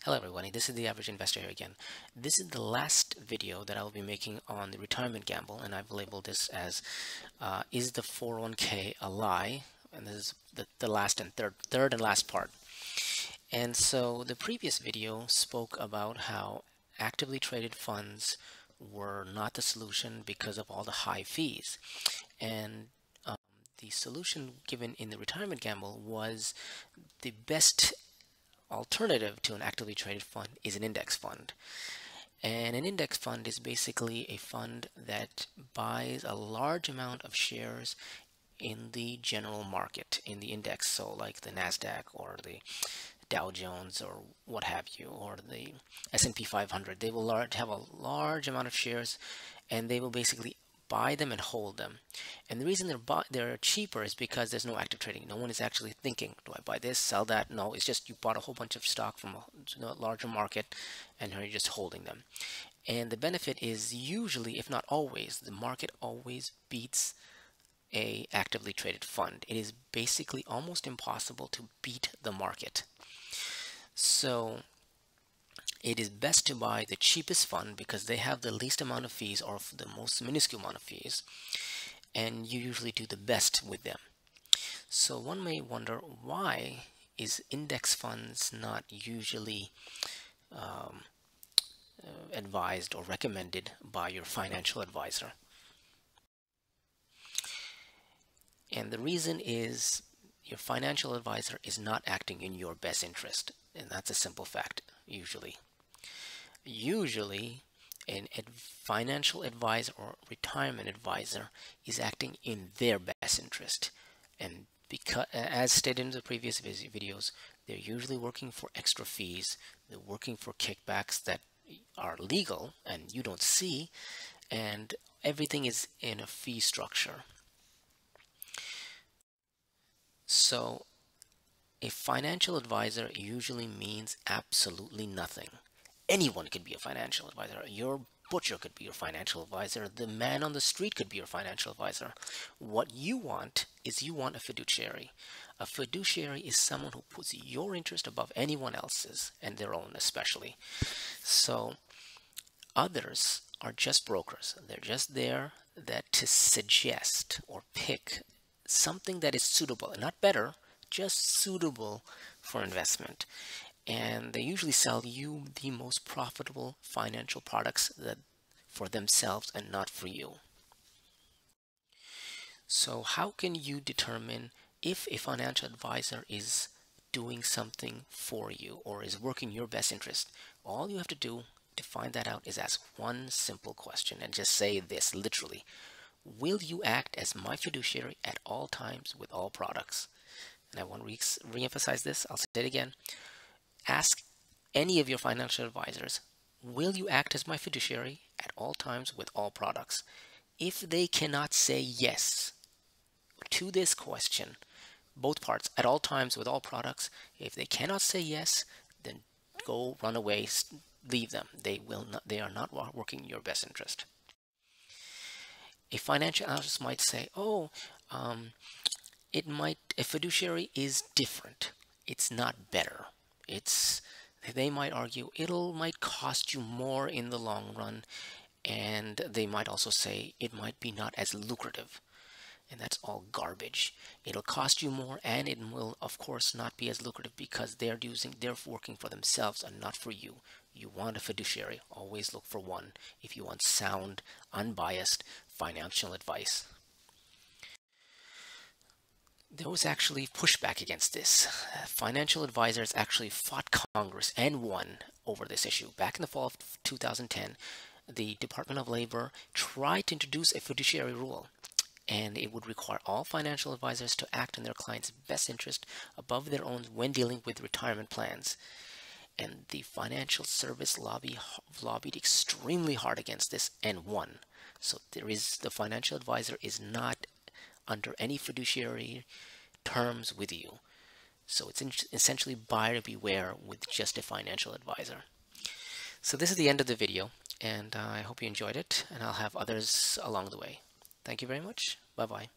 Hello everybody, this is the Average Investor here again. This is the last video that I will be making on the retirement gamble, and I've labeled this as is the 401k a lie? And this is the last and third and last part. And so the previous video spoke about how actively traded funds were not the solution because of all the high fees. And the solution given in the retirement gamble was the best alternative to an actively traded fund is an index fund. And an index fund is basically a fund that buys a large amount of shares in the general market, in the index, so like the NASDAQ or the Dow Jones or what have you, or the S&P 500. They will have a large amount of shares, and they will basically buy them and hold them. And the reason they're cheaper is because there's no active trading. No one is actually thinking, do I buy this, sell that? No, it's just you bought a whole bunch of stock from a larger market, and you're just holding them. And the benefit is usually, if not always, the market always beats a actively traded fund. It is basically almost impossible to beat the market. So it is best to buy the cheapest fund because they have the least amount of fees, or the most minuscule amount of fees, and you usually do the best with them. So one may wonder, why is index funds not usually advised or recommended by your financial advisor? And the reason is your financial advisor is not acting in your best interest, and that's a simple fact. Usually a financial advisor or retirement advisor is acting in their best interest, and because, as stated in the previous videos, they're usually working for extra fees. They're working for kickbacks that are legal and you don't see, and everything is in a fee structure. So a financial advisor usually means absolutely nothing. Anyone could be a financial advisor. Your butcher could be your financial advisor. The man on the street could be your financial advisor. What you want is you want a fiduciary. A fiduciary is someone who puts your interest above anyone else's, and their own especially. So others are just brokers. They're just there to suggest or pick something that is suitable, not better, just suitable for investment. And they usually sell you the most profitable financial products for themselves and not for you. So how can you determine if a financial advisor is doing something for you or is working your best interest? All you have to do to find that out is ask one simple question and just say this literally: will you act as my fiduciary at all times with all products? And I want to re-emphasize this. I'll say it again. Ask any of your financial advisors, will you act as my fiduciary at all times with all products? If they cannot say yes to this question, both parts, at all times with all products, if they cannot say yes, then go, run away, leave them. They are not working in your best interest. A financial analyst might say, a fiduciary is different. It's not better. They might argue might cost you more in the long run, and they might also say it might be not as lucrative, and that's all garbage. It'll cost you more, and it will of course not be as lucrative because they're working for themselves and not for you. You want a fiduciary, always look for one if you want sound, unbiased financial advice. There was actually pushback against this. Financial advisors actually fought Congress and won over this issue. Back in the fall of 2010, the Department of Labor tried to introduce a fiduciary rule, and it would require all financial advisors to act in their clients' best interest above their own when dealing with retirement plans. And the financial service lobbied extremely hard against this and won. So the financial advisor is not under any fiduciary terms with you. So it's essentially buyer beware with just a financial advisor. So this is the end of the video, and I hope you enjoyed it, and I'll have others along the way. Thank you very much. Bye-bye.